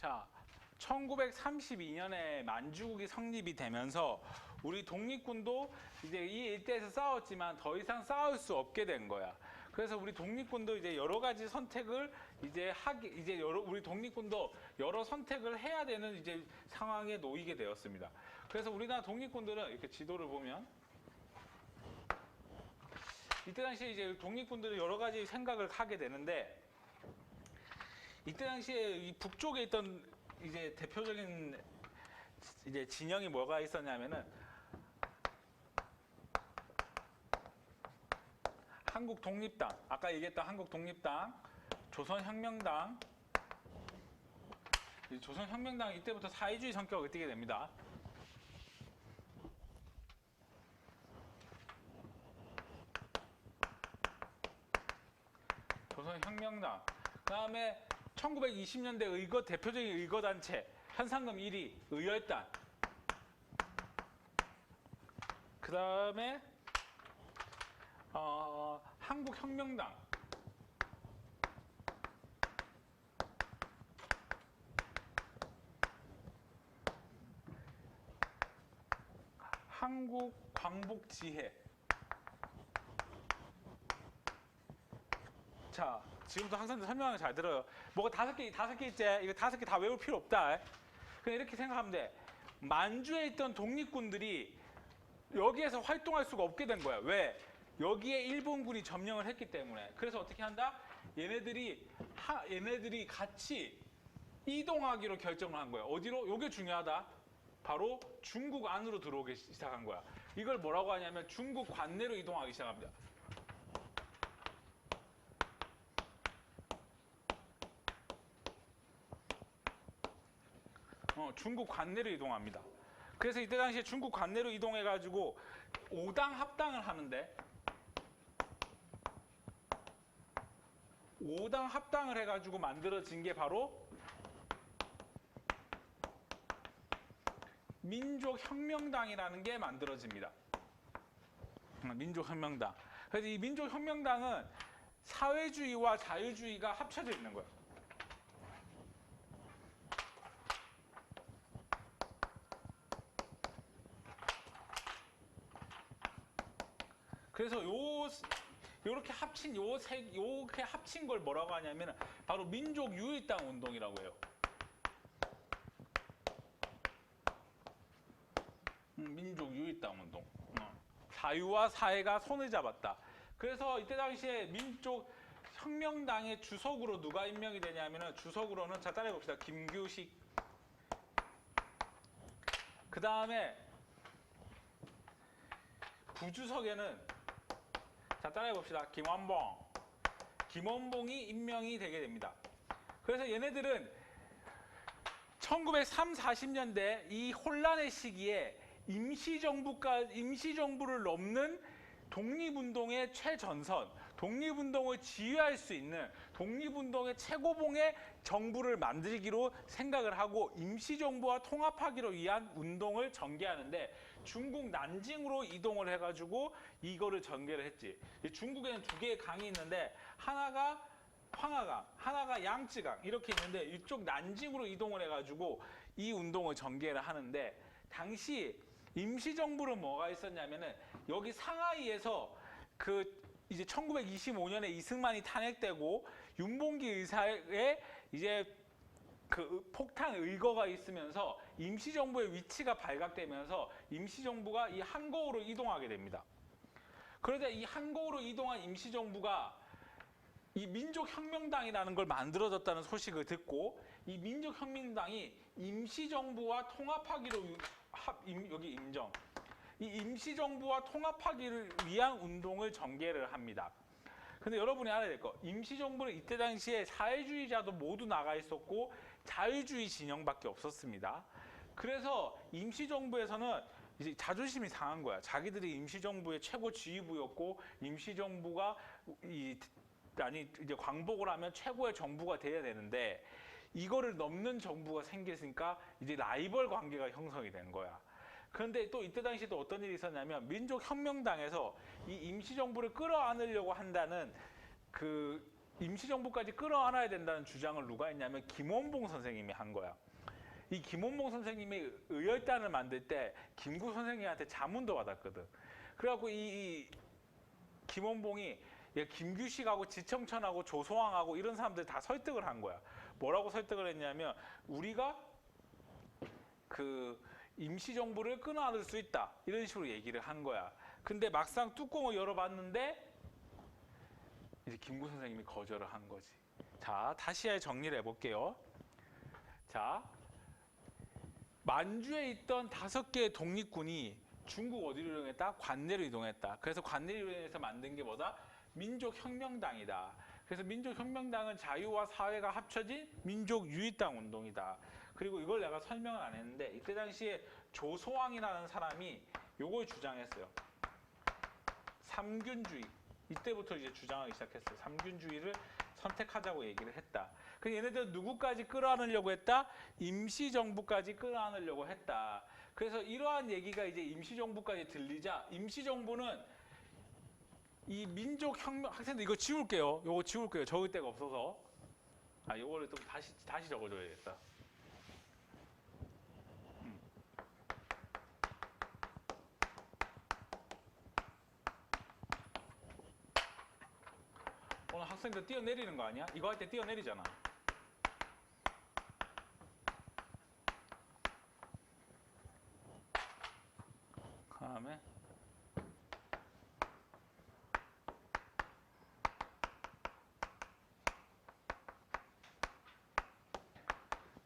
자, 1932년에 만주국이 성립이 되면서 우리 독립군도 이제 이 일대에서 싸웠지만 더 이상 싸울 수 없게 된 거야. 그래서 우리 독립군도 이제 여러 가지 선택을 우리 독립군도 여러 선택을 해야 되는 이제 상황에 놓이게 되었습니다. 그래서 우리나라 독립군들은 이렇게 지도를 보면 이때 당시에 이제 독립군들은 여러 가지 생각을 하게 되는데 이때 당시에 이 북쪽에 있던 이제 대표적인 이제 진영이 뭐가 있었냐면은 한국독립당, 아까 얘기했던 한국독립당, 조선혁명당. 조선혁명당 이때부터 사회주의 성격을 띠게 됩니다. 조선혁명당. 그다음에 1920년대 대표적인 의거단체 현상금 1위 의열단. 그다음에 한국혁명당. 한국광복지회. 자, 지금부터 항상 설명을 잘 들어요. 뭐가 다섯 개 있지? 이거 5개 다 외울 필요 없다. 그냥 이렇게 생각하면 돼. 만주에 있던 독립군들이 여기에서 활동할 수가 없게 된 거야. 왜? 여기에 일본군이 점령을 했기 때문에. 그래서 어떻게 한다? 얘네들이 같이 이동하기로 결정을 한 거야. 어디로? 이게 중요하다. 바로 중국 안으로 들어오기 시작한 거야. 이걸 뭐라고 하냐면 중국 관내로 이동하기 시작합니다. 중국 관내로 이동합니다. 그래서 이때 당시에 중국 관내로 이동해가지고 5당 합당을 하는데 5당 합당을 해가지고 만들어진 게 바로 민족혁명당이라는 게 만들어집니다. 민족혁명당. 그래서 이 민족혁명당은 사회주의와 자유주의가 합쳐져 있는 거예요. 그래서 요렇게 합친 걸 뭐라고 하냐면 바로 민족유일당 운동이라고 해요. 민족유일당 운동. 자유와 사회가 손을 잡았다. 그래서 이때 당시에 민족혁명당의 주석으로 누가 임명이 되냐면은 주석으로는 자 따라해 봅시다. 김규식. 그 다음에 부주석에는 자 따라해 봅시다. 김원봉. 김원봉이 임명이 되게 됩니다. 그래서 얘네들은 1930, 40년대 이 혼란의 시기에 임시정부를 넘는 독립운동의 최전선, 독립운동을 지휘할 수 있는 독립운동의 최고봉의 정부를 만들기로 생각을 하고 임시정부와 통합하기로 위한 운동을 전개하는데 중국 난징으로 이동을 해가지고 이거를 전개를 했지. 중국에는 2개의 강이 있는데 하나가 황하강, 하나가 양쯔강 이렇게 있는데 이쪽 난징으로 이동을 해가지고 이 운동을 전개를 하는데 당시 임시정부는 뭐가 있었냐면은 여기 상하이에서 이제 1925년에 이승만이 탄핵되고 윤봉기 의사의 이제 폭탄 의거가 있으면서 임시정부의 위치가 발각되면서 임시정부가 이 한거우로 이동하게 됩니다. 그런데 이 한거우로 이동한 임시정부가 이 민족혁명당이라는 걸 만들어졌다는 소식을 듣고 이 민족혁명당이 임시정부와 통합하기로 여기 임정. 이 임시정부와 통합하기를 위한 운동을 전개를 합니다. 근데 여러분이 알아야 될 거, 임시정부는 이때 당시에 사회주의자도 모두 나가 있었고 자유주의 진영밖에 없었습니다. 그래서 임시정부에서는 이제 자존심이 상한 거야. 자기들이 임시정부의 최고 지휘부였고 임시정부가 이제 광복을 하면 최고의 정부가 돼야 되는데 이거를 넘는 정부가 생겼으니까 이제 라이벌 관계가 형성이 된 거야. 그런데 또 이때 당시에 또 어떤 일이 있었냐면 민족혁명당에서 이 임시정부를 끌어안으려고 한다는 임시정부까지 끌어안아야 된다는 주장을 누가 했냐면 김원봉 선생님이 한 거야. 이 김원봉 선생님이 의열단을 만들 때 김구 선생님한테 자문도 받았거든. 그래갖고 이 김원봉이 김규식하고 지청천하고 조소왕하고 이런 사람들 다 설득을 한 거야. 뭐라고 설득을 했냐면 우리가 그 임시정부를 끊어안을 수 있다. 이런 식으로 얘기를 한 거야. 근데 막상 뚜껑을 열어봤는데 이제 김구 선생님이 거절을 한 거지. 자, 다시 정리를 해볼게요. 자, 만주에 있던 5개의 독립군이 중국 어디로 이동했다? 관내로 이동했다. 그래서 관내로 이동해서 만든 게 뭐다? 민족혁명당이다. 그래서 민족혁명당은 자유와 사회가 합쳐진 민족유의당 운동이다. 그리고 이걸 내가 설명을 안 했는데 이때 당시에 조소왕이라는 사람이 요걸 주장했어요. 삼균주의. 이때부터 이제 주장하기 시작했어요. 삼균주의를 선택하자고 얘기를 했다. 그 얘네들 누구까지 끌어안으려고 했다? 임시정부까지 끌어안으려고 했다. 그래서 이러한 얘기가 이제 임시정부까지 들리자 임시정부는 이 민족혁명 학생들 이거 지울게요. 요거 지울게요. 적을 데가 없어서. 아, 요거를 또 다시 적어줘야겠다. 오늘 학생들 뛰어내리는 거 아니야? 이거 할 때 뛰어내리잖아. 다음에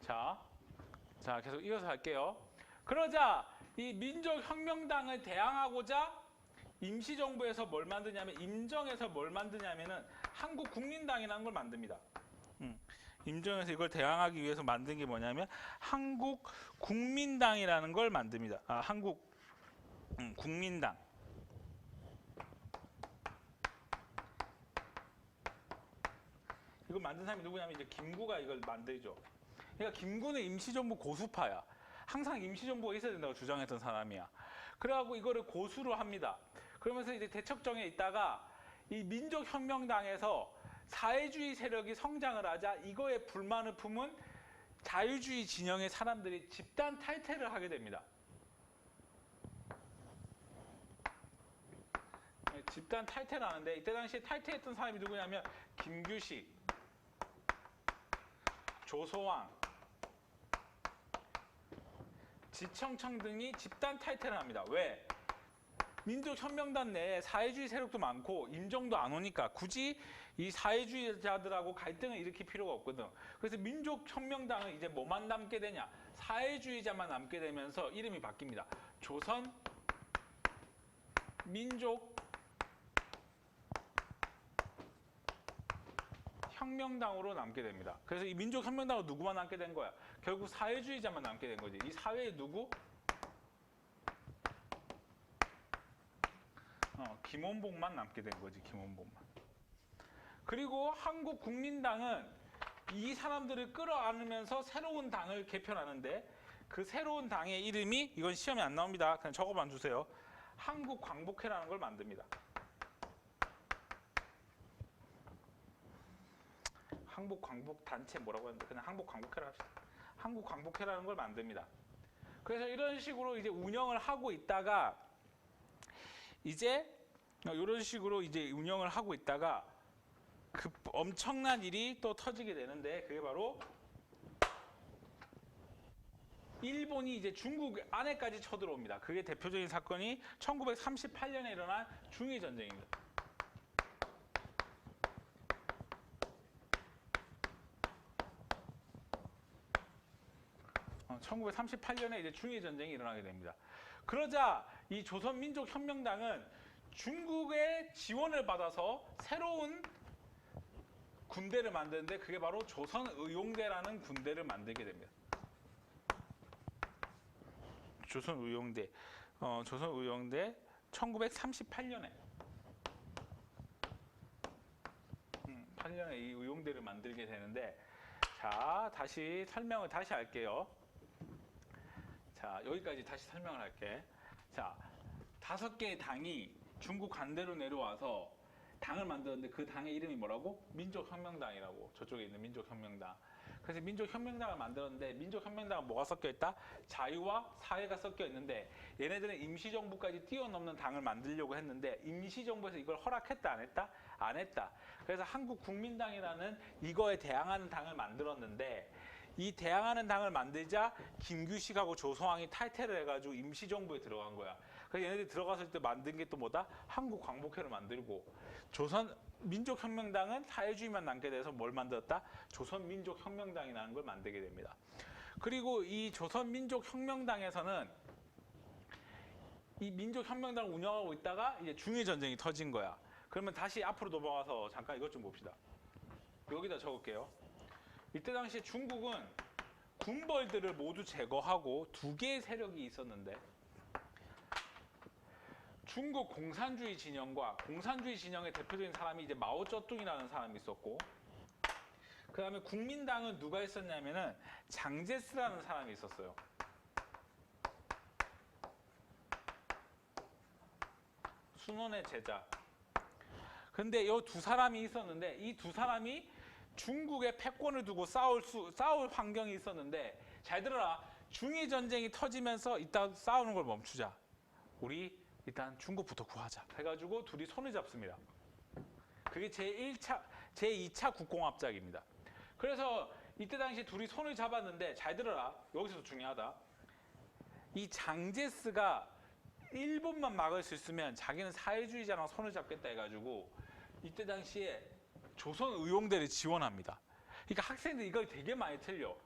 자 계속 이어서 할게요. 그러자 이 민족혁명당을 대항하고자 임시정부에서 뭘 만드냐면 임정에서 뭘 만드냐면은 한국국민당이라는 걸 만듭니다. 임정에서 이걸 대항하기 위해서 만든 게 뭐냐면 한국국민당이라는 걸 만듭니다. 국민당. 이걸 만든 사람이 누구냐면 이제 김구가 이걸 만들죠. 그러니까 김구는 임시정부 고수파야. 항상 임시정부가 있어야 된다고 주장했던 사람이야. 그래갖고 이거를 고수로 합니다. 그러면서 이제 대척정에 있다가 이 민족혁명당에서 사회주의 세력이 성장을 하자 이거에 불만을 품은 자유주의 진영의 사람들이 집단 탈퇴를 하게 됩니다. 집단 탈퇴를 하는데 이때 당시에 탈퇴했던 사람이 누구냐면 김규식, 조소왕, 지청청 등이 집단 탈퇴를 합니다. 왜? 민족혁명당 내에 사회주의 세력도 많고 임정도 안 오니까 굳이 이 사회주의자들하고 갈등을 일으킬 필요가 없거든. 그래서 민족혁명당은 이제 뭐만 남게 되냐? 사회주의자만 남게 되면서 이름이 바뀝니다. 조선 민족 혁명당으로 남게 됩니다. 그래서 이 민족혁명당으로 누구만 남게 된 거야? 결국 사회주의자만 남게 된 거지. 이 사회에 누구? 김원봉만 남게 된 거지. 김원봉만. 그리고 한국국민당은 이 사람들을 끌어안으면서 새로운 당을 개편하는데 그 새로운 당의 이름이 이건 시험에 안 나옵니다. 그냥 적어만 주세요. 한국광복회라는 걸 만듭니다. 한국광복단체 뭐라고 하는데 그냥 한국광복회라 합시다. 한국광복회라는 걸 만듭니다. 그래서 이런 식으로 이제 운영을 하고 있다가 이제 이런 식으로 이제 운영을 하고 있다가 그 엄청난 일이 또 터지게 되는데 그게 바로 일본이 이제 중국 안에까지 쳐들어옵니다. 그게 대표적인 사건이 1938년에 일어난 중일전쟁입니다. 1938년에 이제 중일전쟁이 일어나게 됩니다. 그러자 이 조선민족혁명당은 중국의 지원을 받아서 새로운 군대를 만드는데 그게 바로 조선의용대라는 군대를 만들게 됩니다. 조선의용대. 조선의용대 1938년에 8년에 이 의용대를 만들게 되는데 자, 다시 설명을 다시 할게요. 자, 여기까지 다시 설명을 할게. 자, 5개의 당이 중국 관대로 내려와서 당을 만들었는데 그 당의 이름이 뭐라고? 민족혁명당이라고. 저쪽에 있는 민족혁명당. 그래서 민족혁명당을 만들었는데 민족혁명당은 뭐가 섞여 있다? 자유와 사회가 섞여 있는데 얘네들은 임시정부까지 뛰어넘는 당을 만들려고 했는데 임시정부에서 이걸 허락했다 안 했다? 안 했다. 그래서 한국국민당이라는 이거에 대항하는 당을 만들었는데 이 대항하는 당을 만들자 김규식하고 조성왕이 탈퇴를 해가지고 임시정부에 들어간 거야. 그래서 얘네들이 들어갔을 때 만든 게 또 뭐다? 한국광복회를 만들고 민족혁명당은 사회주의만 남게 돼서 뭘 만들었다? 조선민족혁명당이라는 걸 만들게 됩니다. 그리고 이 조선민족혁명당에서는 이 민족혁명당을 운영하고 있다가 이제 중일전쟁이 터진 거야. 그러면 다시 앞으로 넘어가서 잠깐 이것 좀 봅시다. 여기다 적을게요. 이때 당시 중국은 군벌들을 모두 제거하고 두 개의 세력이 있었는데 중국 공산주의 진영과 공산주의 진영의 대표적인 사람이 이제 마오쩌둥이라는 사람이 있었고 그 다음에 국민당은 누가 있었냐면은 장제스라는 사람이 있었어요. 순원의 제자. 근데 이 두 사람이 있었는데 이 두 사람이 중국의 패권을 두고 싸울 환경이 있었는데 잘 들어라. 중일전쟁이 터지면서 이따 싸우는 걸 멈추자. 우리 일단 중국부터 구하자. 해가지고 둘이 손을 잡습니다. 그게 제2차 국공합작입니다. 그래서 이때 당시 둘이 손을 잡았는데 잘 들어라. 여기서 중요하다. 이 장제스가 일본만 막을 수 있으면 자기는 사회주의자랑 손을 잡겠다 해가지고 이때 당시에 조선 의용대를 지원합니다. 그러니까 학생들이 이걸 되게 많이 틀려.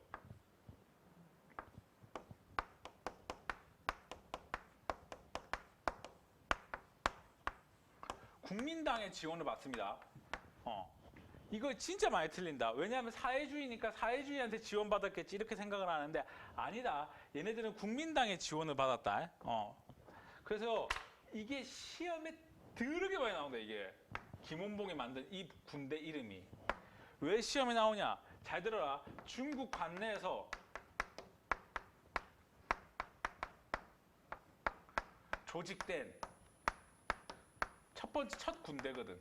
국민당의 지원을 받습니다. 이거 진짜 많이 틀린다. 왜냐하면 사회주의니까 사회주의한테 지원받았겠지 이렇게 생각을 하는데 아니다. 얘네들은 국민당의 지원을 받았다. 그래서 이게 시험에 더럽게 많이 나온다. 이게 김원봉이 만든 이 군대 이름이. 왜 시험에 나오냐? 잘 들어라. 중국 관내에서 조직된 첫 군대거든.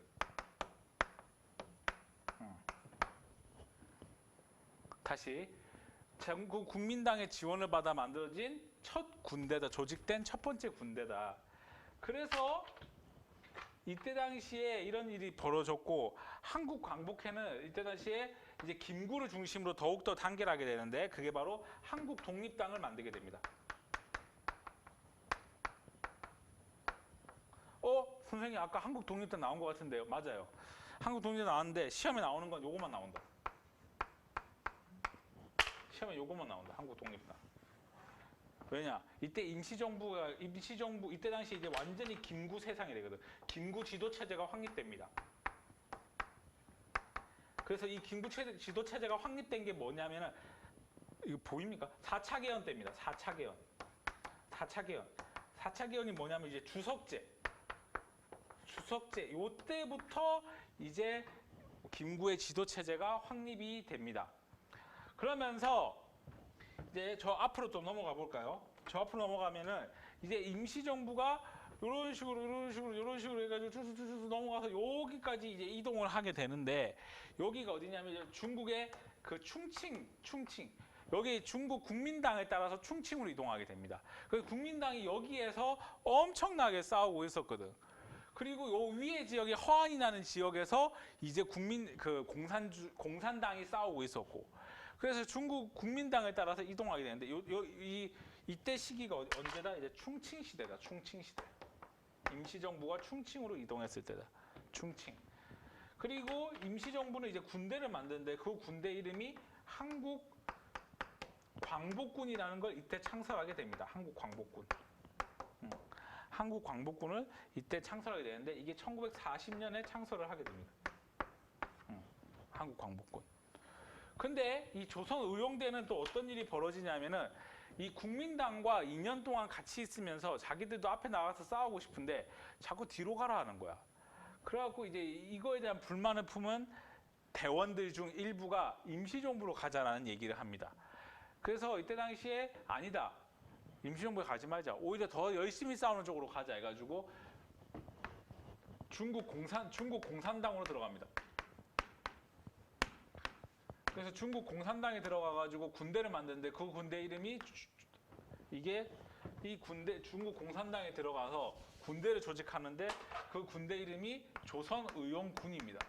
다시 전국 국민당의 지원을 받아 만들어진 첫 군대다. 조직된 첫 번째 군대다. 그래서 이때 당시에 이런 일이 벌어졌고 한국광복회는 이때 당시에 이제 김구를 중심으로 더욱더 단결하게 되는데 그게 바로 한국 독립당을 만들게 됩니다. 선생님 아까 한국 독립당 나온 것 같은데요. 맞아요. 한국 독립당 나왔는데 시험에 나오는 건 요것만 나온다. 시험에 요것만 나온다. 한국 독립당. 왜냐? 이때 임시정부 이때 당시 이제 완전히 김구 세상이 되거든. 김구 지도체제가 확립됩니다. 그래서 이 김구 지도체제가 확립된 게 뭐냐면은 이거 보입니까? 4차 개헌 때입니다. 4차 개헌. 4차 개헌이 뭐냐면 이제 주석제. 요때부터 이제 김구의 지도체제가 확립이 됩니다. 그러면서 이제 저 앞으로 좀 넘어가 볼까요? 저 앞으로 넘어가면은 이제 임시정부가 이런 식으로 해가지고 쭉 넘어가서 여기까지 이제 이동을 하게 되는데 여기가 어디냐면 중국의 그 충칭 여기 중국 국민당에 따라서 충칭으로 이동하게 됩니다. 그래서 국민당이 여기에서 엄청나게 싸우고 있었거든. 그리고 요 위에 지역이 허안이 나는 지역에서 이제 공산당이 싸우고 있었고, 그래서 중국 국민당에 따라서 이동하게 되는데 이때 시기가 언제다? 이제 충칭 시대다. 충칭 시대. 임시정부가 충칭으로 이동했을 때다. 충칭. 그리고 임시정부는 이제 군대를 만드는데 그 군대 이름이 한국 광복군이라는 걸 이때 창설하게 됩니다. 한국 광복군. 한국 광복군을 이때 창설하게 되는데 이게 1940년에 창설을 하게 됩니다. 한국 광복군. 근데 이 조선 의용대는 또 어떤 일이 벌어지냐면은 이 국민당과 2년 동안 같이 있으면서 자기들도 앞에 나가서 싸우고 싶은데 자꾸 뒤로 가라 하는 거야. 그래갖고 이제 이거에 대한 불만을 품은 대원들 중 일부가 임시정부로 가자라는 얘기를 합니다. 그래서 이때 당시에 아니다. 임시정부에 가지 말자. 오히려 더 열심히 싸우는 쪽으로 가자 해가지고 중국 공산당으로 들어갑니다. 그래서 중국 공산당에 들어가가지고 군대를 만드는데 그 군대 이름이 이 군대 중국 공산당에 들어가서 군대를 조직하는데 그 군대 이름이 조선의용군입니다.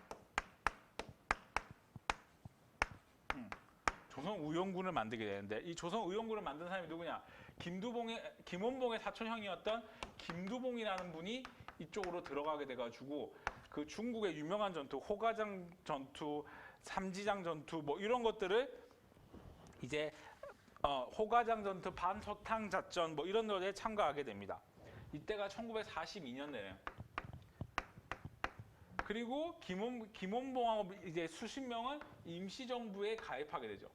조선의용군을 만들게 되는데 이 조선의용군을 만든 사람이 누구냐? 김원봉의 사촌형이었던 김두봉이라는 분이 이쪽으로 들어가게 돼가지고 그 중국의 유명한 전투, 호가장 전투, 삼지장 전투 뭐 이런 것들을 이제 호가장 전투, 반소탕 작전 뭐 이런 것에 참가하게 됩니다. 이때가 1942년이에요. 그리고 김원봉하고 이제 수십 명은 임시정부에 가입하게 되죠.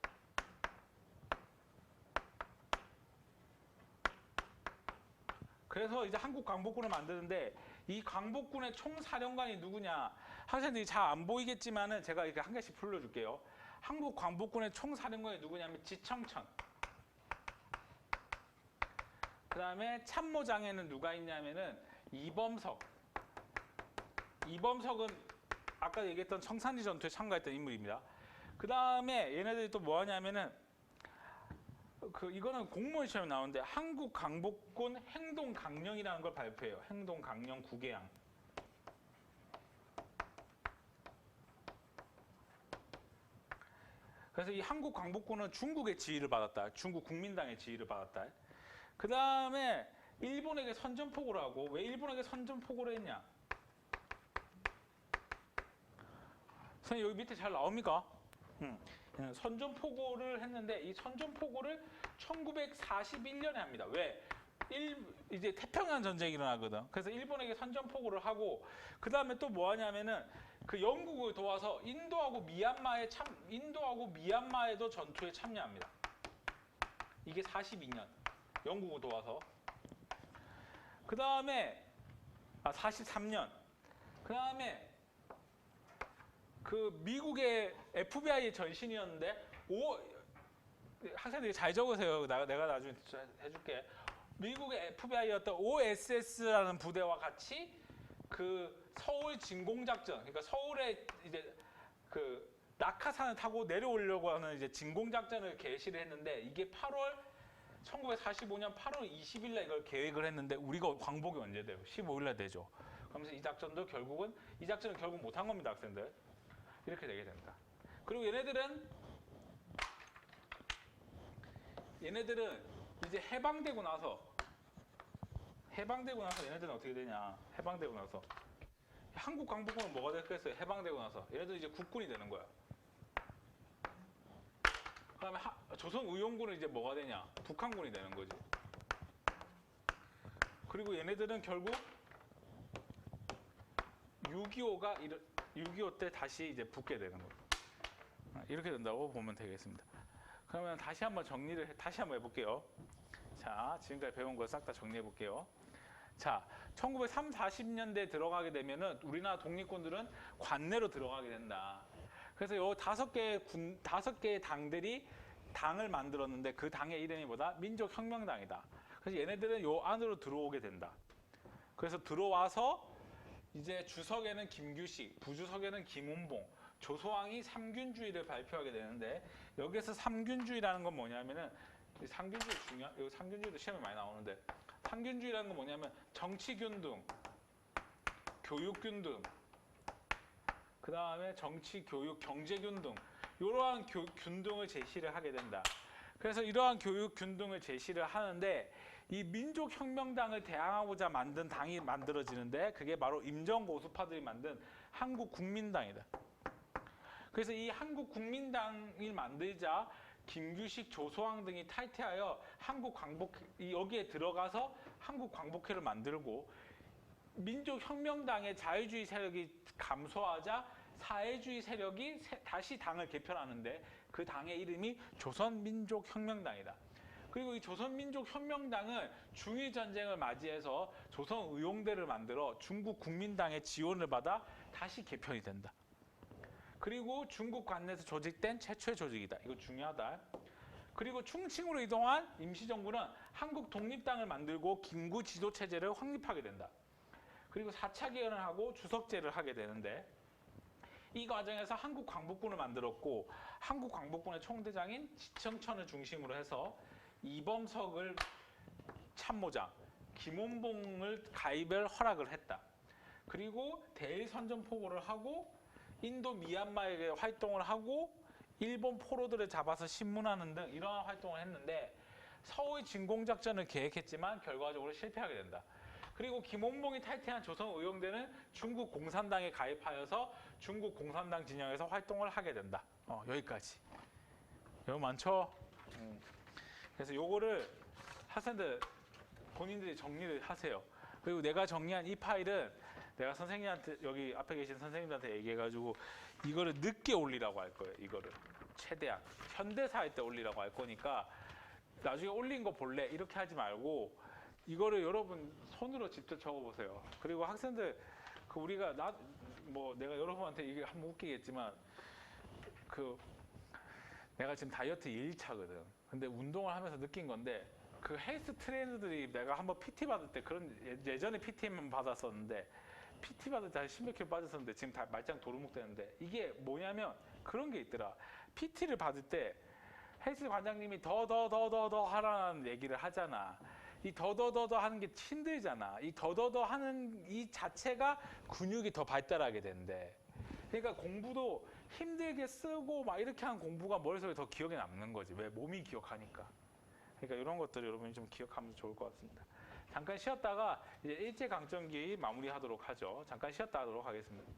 그래서 이제 한국 광복군을 만드는데 이 광복군의 총사령관이 누구냐? 학생들이 잘 안 보이겠지만은 제가 이렇게 한 개씩 불러줄게요. 한국 광복군의 총사령관이 누구냐면 지청천. 그 다음에 참모장에는 누가 있냐면은 이범석. 이범석은 아까 얘기했던 청산리 전투에 참가했던 인물입니다. 그 다음에 얘네들이 또 뭐 하냐면은 이거는 공무원 시험에 나오는데 한국 광복군 행동 강령이라는 걸 발표해요. 행동 강령 9개양. 그래서 이 한국 광복군은 중국의 지휘를 받았다. 중국 국민당의 지휘를 받았다. 그 다음에 일본에게 선전포고를 하고 왜 일본에게 선전포고를 했냐? 선생님 여기 밑에 잘 나옵니까? 선전포고를 했는데 이 선전포고를 1941년에 합니다. 왜? 이제 태평양 전쟁이 일어나거든. 그래서 일본에게 선전포고를 하고 그 다음에 또 뭐 하냐면은 그 영국을 도와서 인도하고 미얀마에도 전투에 참여합니다. 이게 42년. 영국을 도와서. 그 다음에 43년. 그 다음에 그 미국의 FBI의 전신이었는데 학생들이 잘 적으세요. 내가 나중에 해줄게. 미국의 FBI였던 OSS라는 부대와 같이 그 서울 진공작전, 그러니까 서울에 이제 그 낙하산을 타고 내려오려고 하는 이제 진공작전을 개시를 했는데 이게 1945년 8월 20일 날 이걸 계획을 했는데 우리가 광복이 언제 돼요? 15일 날 되죠. 그러면서 이 작전은 결국 못한 겁니다, 학생들. 이렇게 되게 됩니다. 그리고 얘네들은 이제 해방되고 나서 얘네들은 어떻게 되냐? 해방되고 나서 한국 광복군은 뭐가 됐겠어요? 해방되고 나서 얘네들은 이제 국군이 되는 거야. 그다음에 조선의용군은 이제 뭐가 되냐? 북한군이 되는 거지. 그리고 얘네들은 결국 6.25 때 다시 이제 붙게 되는 거예요. 이렇게 된다고 보면 되겠습니다. 그러면 다시 한번 해볼게요. 자, 지금까지 배운 거 싹 다 정리해 볼게요. 자, 1930, 40년대에 들어가게 되면은 우리나라 독립군들은 관내로 들어가게 된다. 그래서 요 5개의 당들이 당을 만들었는데 그 당의 이름이 뭐다? 민족혁명당이다. 그래서 얘네들은 요 안으로 들어오게 된다. 그래서 들어와서 이제 주석에는 김규식, 부주석에는 김은봉, 조소왕이 삼균주의를 발표하게 되는데 여기서 삼균주의라는 건 뭐냐면은 이 삼균주의도 시험에 많이 나오는데 삼균주의라는 건 뭐냐면 정치균등, 교육균등, 그 다음에 정치, 교육, 경제균등 이러한 균등을 제시를 하게 된다. 그래서 이러한 교육 균등을 제시를 하는데 이 민족혁명당을 대항하고자 만든 당이 만들어지는데 그게 바로 임정고수파들이 만든 한국국민당이다. 그래서 이 한국국민당을 만들자 김규식, 조소왕 등이 탈퇴하여 여기에 들어가서 한국광복회를 만들고 민족혁명당의 자유주의 세력이 감소하자 사회주의 세력이 다시 당을 개편하는데 그 당의 이름이 조선민족혁명당이다. 그리고 이 조선민족혁명당은 중일전쟁을 맞이해서 조선의용대를 만들어 중국 국민당의 지원을 받아 다시 개편이 된다. 그리고 중국 관내에서 조직된 최초의 조직이다. 이거 중요하다. 그리고 충칭으로 이동한 임시정부는 한국 독립당을 만들고 김구 지도체제를 확립하게 된다. 그리고 4차 개헌을 하고 주석제를 하게 되는데 이 과정에서 한국광복군을 만들었고 한국광복군의 총대장인 지청천을 중심으로 해서 이범석을 참모장, 김원봉을 가입을 허락을 했다. 그리고 대일 선전포고를 하고 인도 미얀마에게 활동을 하고 일본 포로들을 잡아서 신문하는 등 이러한 활동을 했는데 서울 진공작전을 계획했지만 결과적으로 실패하게 된다. 그리고 김원봉이 탈퇴한 조선의용대는 중국 공산당에 가입하여서 중국 공산당 진영에서 활동을 하게 된다. 여기까지. 이거 많죠? 그래서 요거를 학생들 본인들이 정리를 하세요. 그리고 내가 정리한 이 파일은 내가 선생님한테 여기 앞에 계신 선생님들한테 얘기해가지고 이거를 늦게 올리라고 할 거예요. 이거를 최대한 현대사 할 때 올리라고 할 거니까 나중에 올린 거 볼래? 이렇게 하지 말고 이거를 여러분 손으로 직접 적어보세요. 그리고 학생들 우리가 내가 여러분한테 이게 한번 웃기겠지만 내가 지금 다이어트 2일차거든. 근데 운동을 하면서 느낀 건데 그 헬스 트레이너들이 내가 한번 PT 받을 때 그런 예전에 PT만 받았었는데 PT 받을 때 한 10몇 킬로 빠졌었는데 지금 다 말짱 도루묵 되는데 이게 뭐냐면 그런 게 있더라. PT를 받을 때 헬스 관장님이 더 하라는 얘기를 하잖아. 이 더더더 하는 게 힘들잖아. 이 더더더 하는 이 자체가 근육이 더 발달하게 된대. 그러니까 공부도 힘들게 쓰고 막 이렇게 한 공부가 머릿속에 더 기억에 남는 거지. 왜? 몸이 기억하니까. 그러니까 이런 것들을 여러분이 좀 기억하면 좋을 것 같습니다. 잠깐 쉬었다가 이제 일제강점기 마무리하도록 하죠. 잠깐 쉬었다 하도록 하겠습니다.